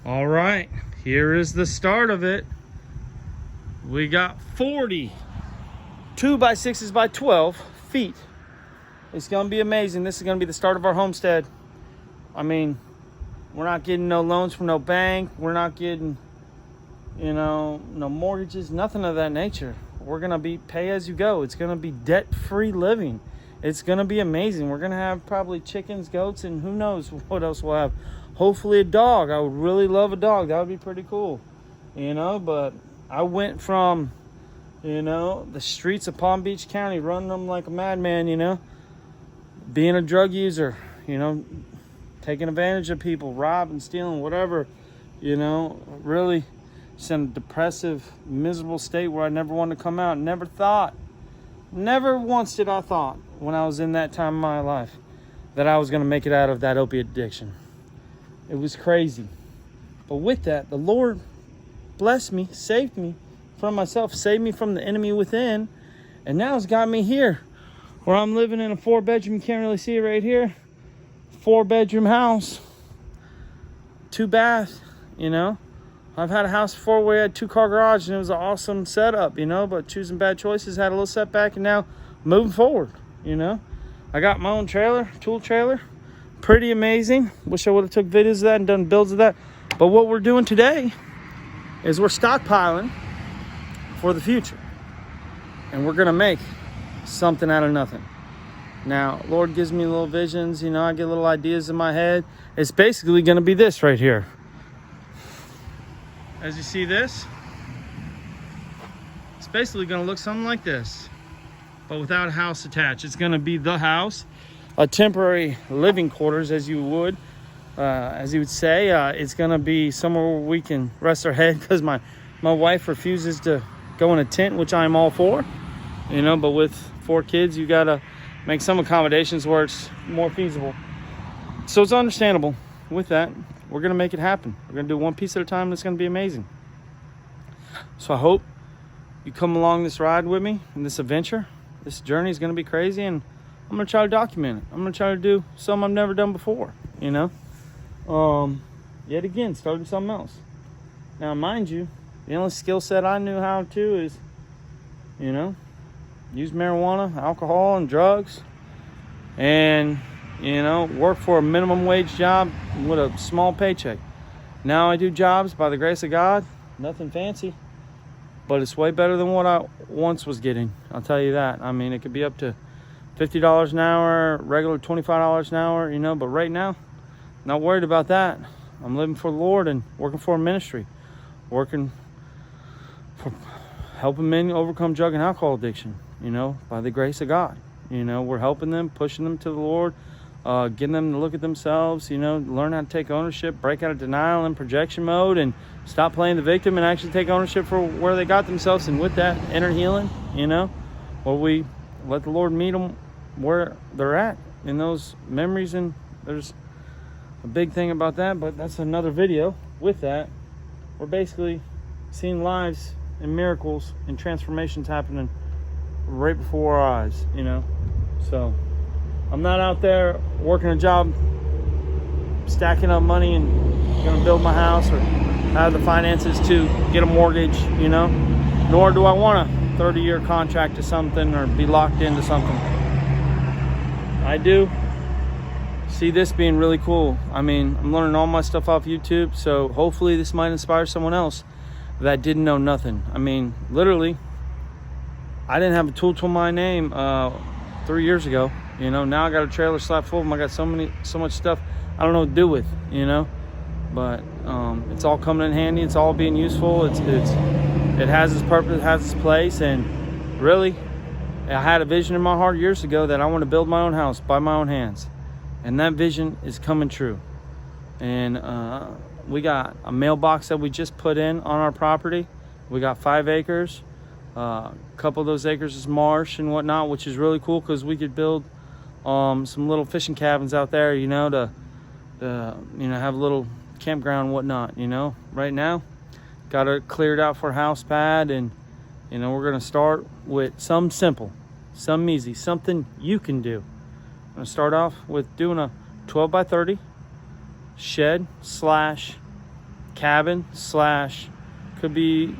All right, here is the start of it. We got 40 2x6s by 12 feet. It's gonna be amazing. This is gonna be the start of our homestead. I mean, we're not getting no loans from no bank. We're not getting, no mortgages, nothing of that nature. We're gonna be pay as you go. It's gonna be debt-free living. It's gonna be amazing. We're gonna have probably chickens, goats, and who knows what else we'll have. Hopefully a dog. I would really love a dog. That would be pretty cool, but I went from, the streets of Palm Beach County, running them like a madman, being a drug user, taking advantage of people, robbing, stealing, whatever, really just in a depressive, miserable state where I never wanted to come out. Never once did I thought when I was in that time of my life that I was going to make it out of that opiate addiction. It was crazy. But with that, the Lord blessed me, saved me from myself, saved me from the enemy within, and now it's got me here where I'm living in a 4-bedroom, you can't really see it right here, 4-bedroom house, 2 bath, I've had a house before where I had 2-car garage and it was an awesome setup, but choosing bad choices had a little setback, and now moving forward, I got my own trailer, tool trailer, pretty amazing. Wish I would have took videos of that and done builds of that. But what we're doing today is we're stockpiling for the future, and we're gonna make something out of nothing. Now, Lord gives me little visions, I get little ideas in my head. It's basically gonna be this right here. As you see this, it's basically gonna look something like this, but without a house attached. It's gonna be the house, a temporary living quarters, as you would say. It's gonna be somewhere where we can rest our head, because my wife refuses to go in a tent, which I'm all for, but with 4 kids, you gotta make some accommodations where it's more feasible. So it's understandable. With that, we're gonna make it happen. We're gonna do one piece at a time, and it's gonna be amazing. So I hope you come along this ride with me in this adventure. This journey is gonna be crazy, and I'm gonna try to document it. I'm gonna try to do something I've never done before, yet again, starting something else. Now, mind you, the only skill set I knew how to is, use marijuana, alcohol, and drugs, and, work for a minimum wage job with a small paycheck. Now I do jobs by the grace of God, nothing fancy, but it's way better than what I once was getting. I'll tell you that. I mean, it could be up to $50 an hour, regular $25 an hour, but right now, not worried about that. I'm living for the Lord and working for a ministry, working for helping men overcome drug and alcohol addiction, by the grace of God. We're helping them, pushing them to the Lord, getting them to look at themselves, learn how to take ownership, break out of denial and projection mode, and stop playing the victim and actually take ownership for where they got themselves. And with that, inner healing, where we let the Lord meet them where they're at in those memories. And there's a big thing about that, but that's another video. With that, we're basically seeing lives and miracles and transformations happening right before our eyes, So I'm not out there working a job, stacking up money and gonna build my house or have the finances to get a mortgage, nor do I want a 30-year contract to something or be locked into something. I do see this being really cool. I mean, I'm learning all my stuff off YouTube, so hopefully this might inspire someone else that didn't know nothing. I mean, literally, I didn't have a tool to my name 3 years ago. Now I got a trailer slap full of them. I got so much stuff I don't know what to do with, but it's all coming in handy. It's all being useful. It has its purpose, it has its place. And really, I had a vision in my heart years ago that I want to build my own house by my own hands, and that vision is coming true. And we got a mailbox that we just put in on our property. We got 5 acres. A couple of those acres is marsh and whatnot, which is really cool because we could build some little fishing cabins out there, to have a little campground and whatnot. Right now, got it cleared out for a house pad, and we're gonna start with some simple, some easy, something you can do. I'm gonna start off with doing a 12 by 30 shed slash cabin slash could be,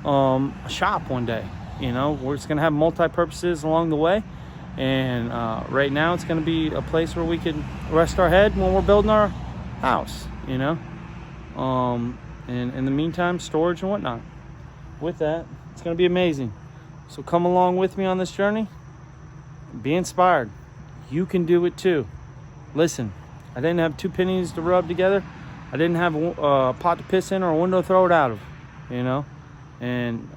a shop one day. We're just going to have multi-purposes along the way. And right now it's going to be a place where we can rest our head when we're building our house, And in the meantime, storage and whatnot. With that, it's going to be amazing. So come along with me on this journey. Be inspired. You can do it too. Listen, I didn't have 2 pennies to rub together. I didn't have a pot to piss in or a window to throw it out of, And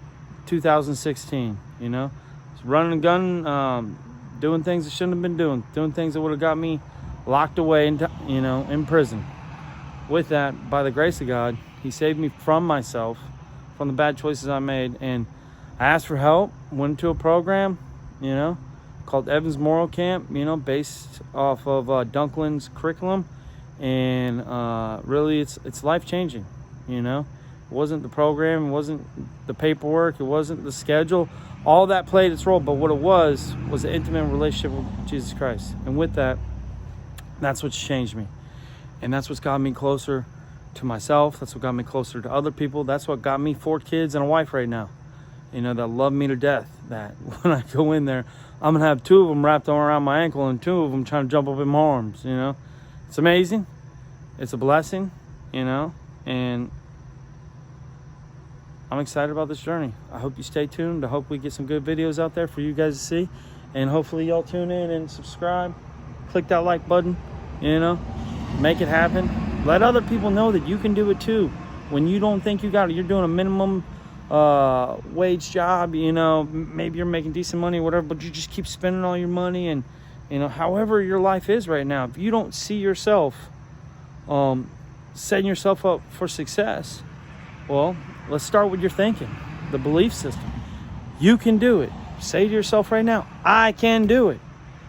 2016, Just running a gun, doing things I shouldn't have been doing things that would have got me locked away in prison. With that, by the grace of God, he saved me from myself, from the bad choices I made. And I asked for help, went into a program, called Evans Moral Camp, based off of Dunklin's curriculum. And really, it's life-changing, It wasn't the program, it wasn't the paperwork, it wasn't the schedule. All that played its role, but what it was an intimate relationship with Jesus Christ. And with that, that's what's changed me. And that's what's got me closer to myself. That's what got me closer to other people. That's what got me 4 kids and a wife right now, that love me to death. That when I go in there, I'm going to have 2 of them wrapped around my ankle and 2 of them trying to jump up in my arms, It's amazing. It's a blessing, and I'm excited about this journey. I hope you stay tuned. I hope we get some good videos out there for you guys to see. And hopefully y'all tune in and subscribe. Click that like button, Make it happen. Let other people know that you can do it too. When you don't think you got it, you're doing a minimum wage job, maybe you're making decent money, whatever, but you just keep spending all your money. And, however your life is right now, if you don't see yourself setting yourself up for success, well, let's start with your thinking, the belief system. You can do it. Say to yourself right now, I can do it.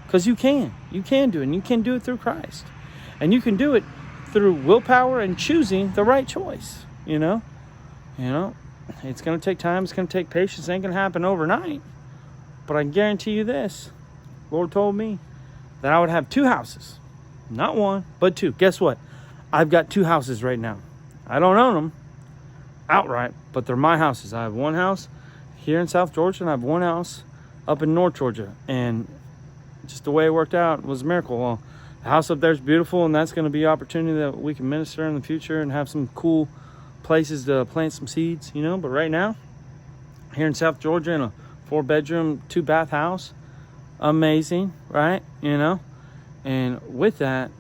Because you can. You can do it. And you can do it through Christ. And you can do it through willpower and choosing the right choice. It's going to take time. It's going to take patience. It ain't going to happen overnight. But I can guarantee you this. Lord told me that I would have 2 houses. Not 1, but 2. Guess what? I've got 2 houses right now. I don't own them outright, but they're my houses. I have 1 house here in South Georgia, and I have 1 house up in North Georgia. And just the way it worked out was a miracle. Well, the house up there is beautiful, and that's going to be an opportunity that we can minister in the future and have some cool places to plant some seeds, But right now, here in South Georgia, in a 4-bedroom, 2-bath house, amazing, right? And with that,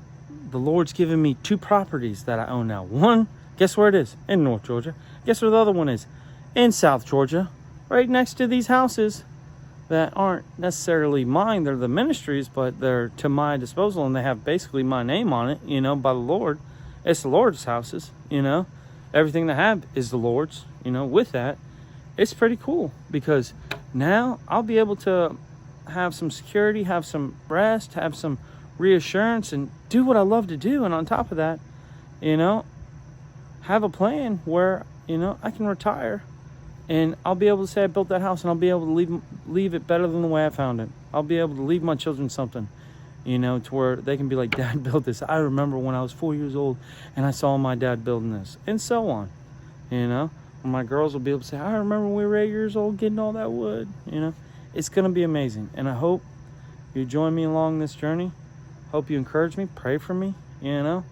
the Lord's given me 2 properties that I own now. 1, guess where it is? In North Georgia. Guess where the other one is? In South Georgia, right next to these houses that aren't necessarily mine. They're the ministries, but they're to my disposal, and they have basically my name on it, by the Lord. It's the Lord's houses, Everything they have is the Lord's, With that, it's pretty cool because now I'll be able to have some security, have some rest, have some reassurance, and do what I love to do. And on top of that, have a plan where, I can retire and I'll be able to say I built that house, and I'll be able to leave it better than the way I found it. I'll be able to leave my children something, to where they can be like, Dad built this. I remember when I was 4 years old and I saw my dad building this, and so on. My girls will be able to say, I remember when we were 8 years old getting all that wood. It's going to be amazing. And I hope you join me along this journey. Hope you encourage me, pray for me, And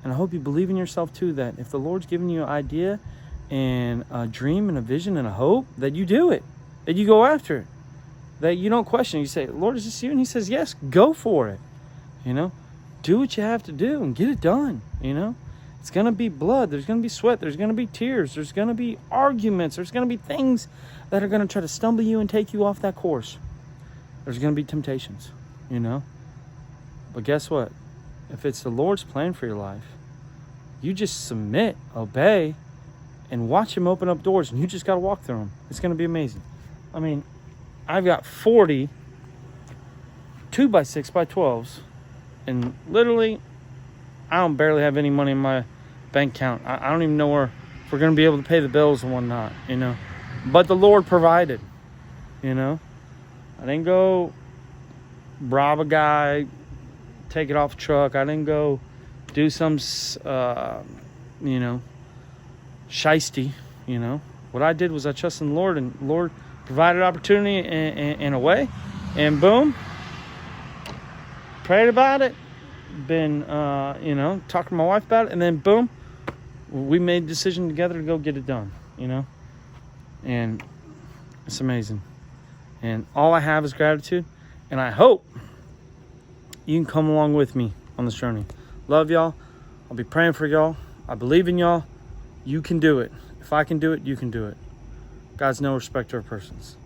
I hope you believe in yourself too, that if the Lord's given you an idea and a dream and a vision and a hope, that you do it, that you go after it, that you don't question it. You say, Lord, is this you? And he says, yes, go for it. Do what you have to do and get it done. It's going to be blood. There's going to be sweat. There's going to be tears. There's going to be arguments. There's going to be things that are going to try to stumble you and take you off that course. There's going to be temptations, But guess what? If it's the Lord's plan for your life, you just submit, obey, and watch him open up doors, and you just got to walk through them. It's going to be amazing. I mean, I've got 40 2x6x12s, and literally, I don't barely have any money in my bank account. I don't even know if we're going to be able to pay the bills and whatnot, But the Lord provided, I didn't go rob a guy, take it off a truck. I didn't go do some, shiesty, you know. What I did was I trusted in the Lord, and the Lord provided opportunity in a way, and boom, prayed about it, been, you know, talking to my wife about it, and then boom, we made a decision together to go get it done, you know. And it's amazing. And all I have is gratitude, and I hope you can come along with me on this journey. Love y'all. I'll be praying for y'all. I believe in y'all. You can do it. If I can do it, you can do it. God's no respecter of persons.